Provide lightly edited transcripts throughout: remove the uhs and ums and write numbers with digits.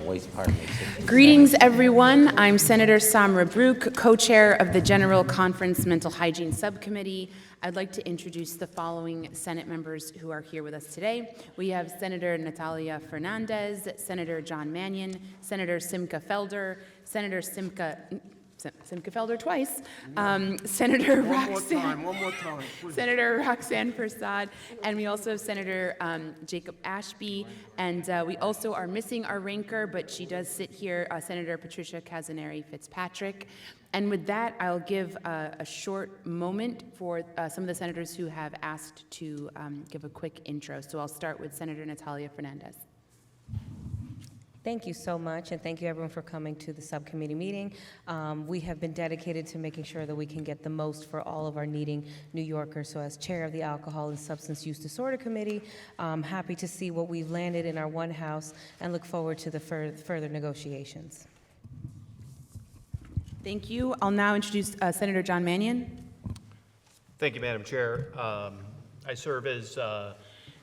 voice part makes it. Greetings, everyone. I'm Senator Samra Brook, co-chair of the General Conference Mental Hygiene Subcommittee. I'd like to introduce the following Senate members who are here with us today. We have Senator Natalia Fernandez, Senator John Mannion, Senator Simcha Felder, Senator Simcha Felder twice, Senator Roxanne. One more time, please. Senator Roxanne Prasad, and we also have Senator Jacob Ashby, and we also are missing our ranker, but she does sit here, Senator Patricia Kazaneri Fitzpatrick. And with that, I'll give a short moment for some of the senators who have asked to give a quick intro. So I'll start with Senator Natalia Fernandez. Thank you so much, and thank you everyone for coming to the subcommittee meeting. We have been dedicated to making sure that we can get the most for all of our needing New Yorkers. So as chair of the Alcohol and Substance Use Disorder Committee, I'm happy to see what we've landed in our one house and look forward to the further negotiations. Thank you. I'll now introduce Senator John Mannion. Thank you, Madam Chair. I serve as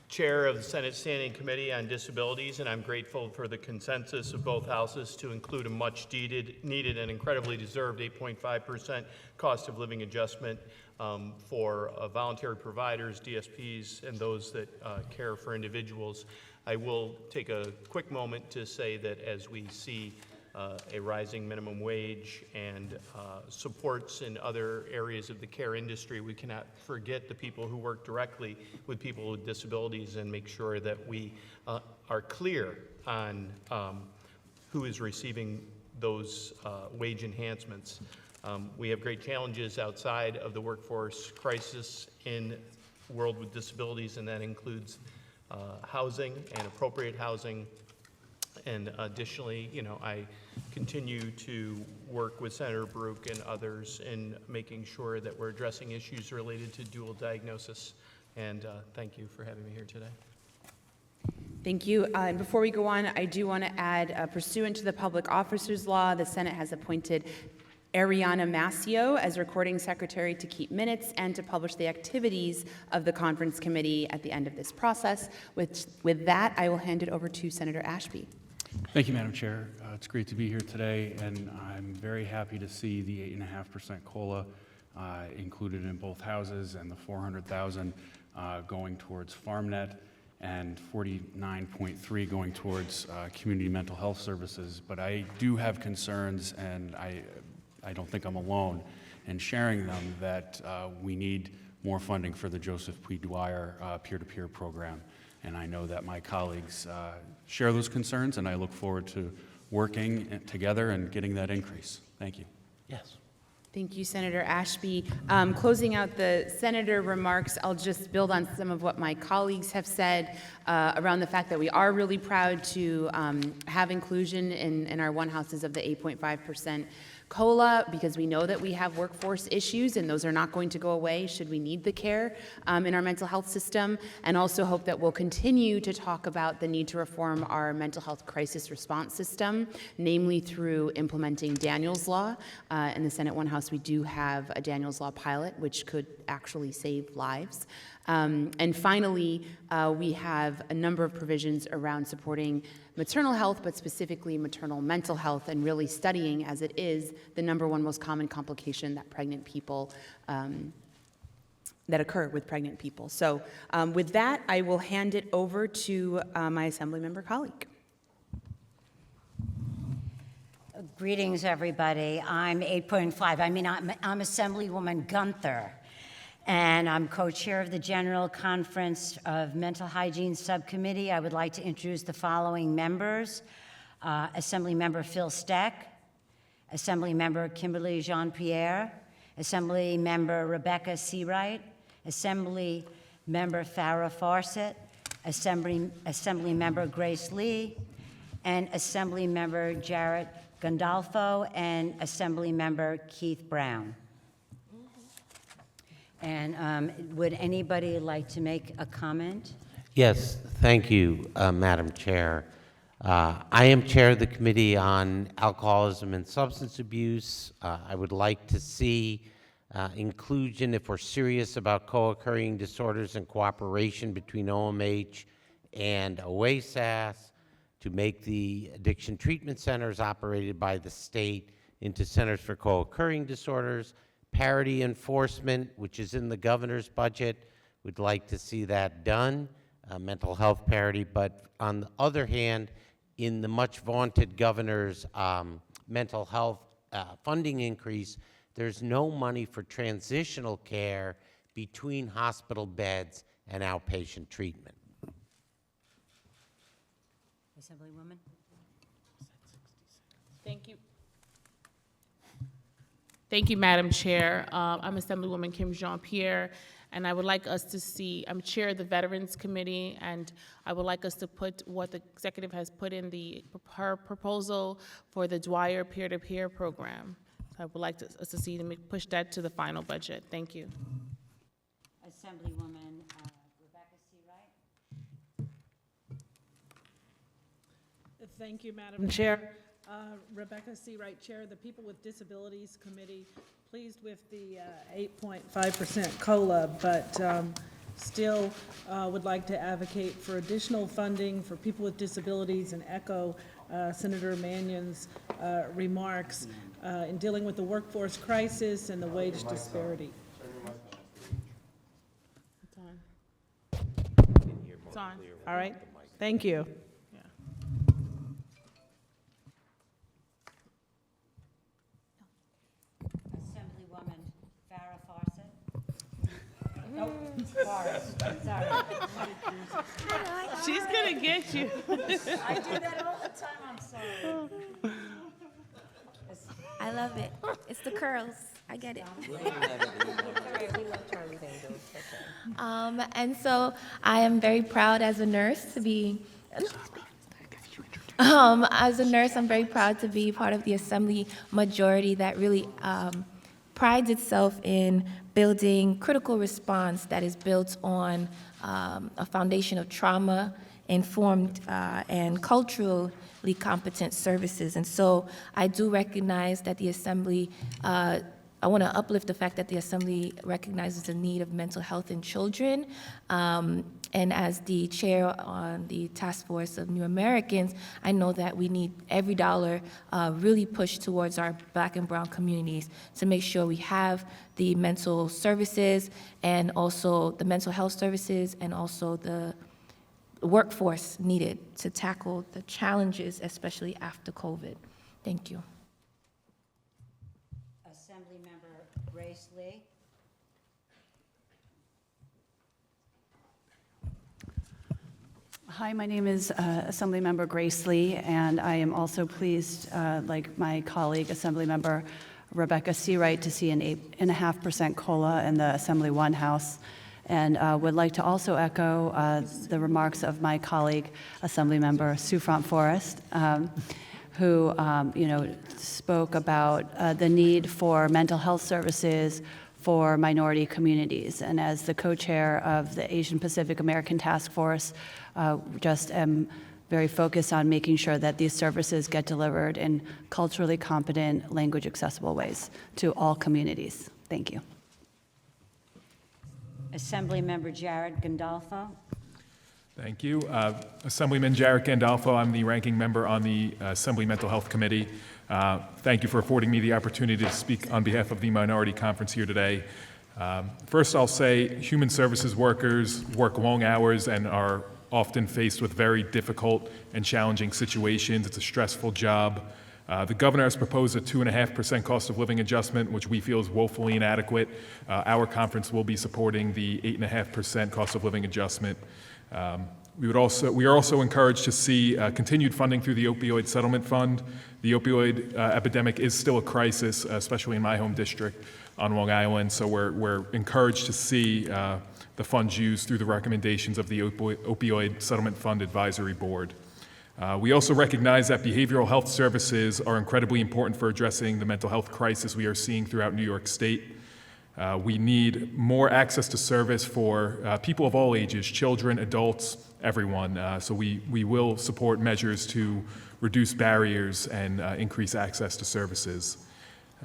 Chair of the Senate Standing Committee on Disabilities, and I'm grateful for the consensus of both houses to include a much needed and incredibly deserved 8.5% cost of living adjustment for voluntary providers, DSPs, and those that care for individuals. I will take a quick moment to say that as we see a rising minimum wage and supports in other areas of the care industry, we cannot forget the people who work directly with people with disabilities and make sure that we are clear on who is receiving those wage enhancements. We have great challenges outside of the workforce crisis in the world with disabilities, and that includes housing and appropriate housing. And additionally, I continue to work with Senator Brook and others in making sure that we're addressing issues related to dual diagnosis. And thank you for having me here today. Thank you. And before we go on, I do want to add, pursuant to the Public Officers Law, the Senate has appointed Ariana Massio as recording secretary to keep minutes and to publish the activities of the conference committee at the end of this process. With that, I will hand it over to Senator Ashby. Thank you, Madam Chair. It's great to be here today, and I'm very happy to see the 8.5% COLA included in both houses and the $400,000 going towards FarmNet and $49.3 going towards community mental health services. But I do have concerns, and I don't think I'm alone in sharing them, that we need more funding for the Joseph P. Dwyer peer-to-peer program. And I know that my colleagues share those concerns, and I look forward to working together and getting that increase. Thank you. Yes. Thank you, Senator Ashby. Closing out the senator remarks, I'll just build on some of what my colleagues have said around the fact that we are really proud to have inclusion in our one houses of the 8.5% COLA, because we know that we have workforce issues, and those are not going to go away should we need the care in our mental health system, and also hope that we'll continue to talk about the need to reform our mental health crisis response system, namely through implementing Daniels Law. In the Senate One House, we do have a Daniels Law pilot, which could actually save lives. And finally, we have a number of provisions around supporting maternal health, but specifically maternal mental health, and really studying, as it is the #1 most common complication that pregnant people that occur with pregnant people. So with that, I will hand it over to my Assemblymember colleague. Greetings, everybody. I'm 8.5. I'm Assemblywoman Gunther, and I'm co-chair of the General Conference of Mental Hygiene Subcommittee. I would like to introduce the following members. Assemblymember Phil Steck, Assemblymember Kimberly Jean-Pierre, Assemblymember Rebecca Seawright, Assemblymember Farah Fawcett, Assemblymember Grace Lee, and Assemblymember Jarrett Gandolfo, and Assemblymember Keith Brown. And would anybody like to make a comment? Yes, thank you, Madam Chair. I am chair of the Committee on Alcoholism and Substance Abuse. I would like to see inclusion, if we're serious about co-occurring disorders, and cooperation between OMH and OASAS to make the addiction treatment centers operated by the state into centers for co-occurring disorders. Parity enforcement, which is in the governor's budget, would like to see that done, mental health parity. But on the other hand, in the much vaunted governor's mental health funding increase, there's no money for transitional care between hospital beds and outpatient treatment. Assemblywoman? Thank you. Thank you, Madam Chair. I'm Assemblywoman Kim Jean-Pierre, and I would like us to see, I'm Chair of the Veterans Committee, and I would like us to put what the executive has put in her proposal for the Dwyer peer-to-peer program. So I would like us to see them push that to the final budget. Thank you. Assemblywoman Rebecca C. Wright? Thank you, Madam Chair. Rebecca C. Wright, Chair of the People with Disabilities Committee. Pleased with the 8.5% COLA, but still would like to advocate for additional funding for people with disabilities and echo Senator Mannion's remarks in dealing with the workforce crisis and the wage disparity. It's on. It's on. All right, thank you. Assemblywoman Farrah Fawcett? Nope, Forrest, sorry. She's gonna get you. I do that all the time, I'm sorry. I love it. It's the curls. I get it. And so I am very proud as a nurse to be. As a nurse, I'm very proud to be part of the Assembly majority that really prides itself in building critical response that is built on a foundation of trauma-informed and culturally competent services. And so I do recognize that the Assembly, I want to uplift the fact that the Assembly recognizes the need of mental health in children. And as the chair on the task force of New Americans, I know that we need every dollar really pushed towards our Black and brown communities to make sure we have the mental services and also the mental health services and also the workforce needed to tackle the challenges, especially after COVID. Thank you. Assemblymember Grace Lee? Hi, my name is Assemblymember Grace Lee, and I am also pleased, like my colleague, Assemblymember Rebecca C. Wright, to see an 8.5% COLA in the Assembly One House, and would like to also echo the remarks of my colleague, Assemblymember Souffrant Forrest, who spoke about the need for mental health services for minority communities. And as the co-chair of the Asian Pacific American Task Force, just am very focused on making sure that these services get delivered in culturally competent, language accessible ways to all communities. Thank you. Assemblymember Jared Gandolfo? Thank you. Assemblyman Jared Gandolfo, I'm the ranking member on the Assembly Mental Health Committee. Thank you for affording me the opportunity to speak on behalf of the Minority Conference here today. First, I'll say human services workers work long hours and are often faced with very difficult and challenging situations. It's a stressful job. The governor has proposed a 2.5% cost of living adjustment, which we feel is woefully inadequate. Our conference will be supporting the 8.5% cost of living adjustment. We are also encouraged to see continued funding through the opioid settlement fund. The opioid epidemic is still a crisis, especially in my home district on Long Island, so we're encouraged to see the funds used through the recommendations of the Opioid Settlement Fund Advisory Board. We also recognize that behavioral health services are incredibly important for addressing the mental health crisis we are seeing throughout New York State. We need more access to service for people of all ages, children, adults, everyone. So we will support measures to reduce barriers and increase access to services.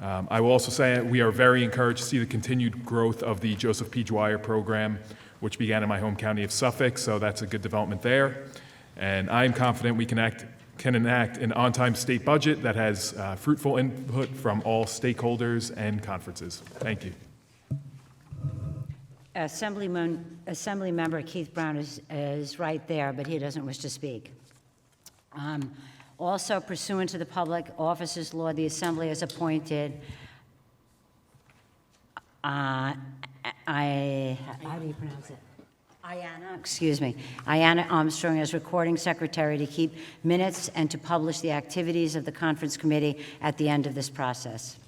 I will also say we are very encouraged to see the continued growth of the Joseph P. Dwyer program, which began in my home county of Suffolk, so that's a good development there. And I'm confident we can enact an on-time state budget that has fruitful input from all stakeholders and conferences. Thank you. Assemblymember Keith Brown is right there, but he doesn't wish to speak. Also pursuant to the Public Officers Law, the Assembly has appointed, how do you pronounce it? Ayanna Armstrong as recording secretary to keep minutes and to publish the activities of the conference committee at the end of this process.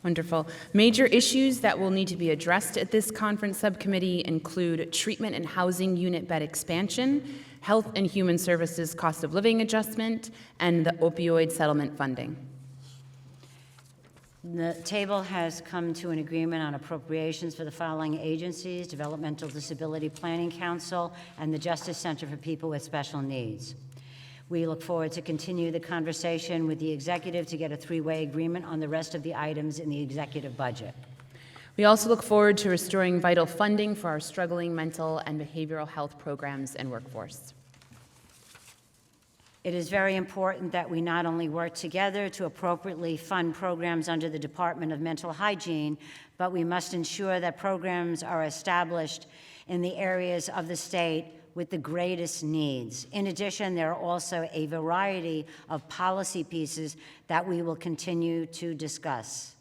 Wonderful. Major issues that will need to be addressed at this conference subcommittee include treatment and housing unit bed expansion, health and human services cost of living adjustment, and the opioid settlement funding. The table has come to an agreement on appropriations for the following agencies: Developmental Disability Planning Council and the Justice Center for People with Special Needs. We look forward to continue the conversation with the executive to get a three-way agreement on the rest of the items in the executive budget. We also look forward to restoring vital funding for our struggling mental and behavioral health programs and workforce. It is very important that we not only work together to appropriately fund programs under the Department of Mental Hygiene, but we must ensure that programs are established in the areas of the state with the greatest needs. In addition, there are also a variety of policy pieces that we will continue to discuss.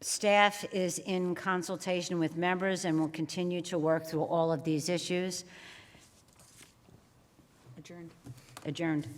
Staff is in consultation with members and will continue to work through all of these issues. Adjourned.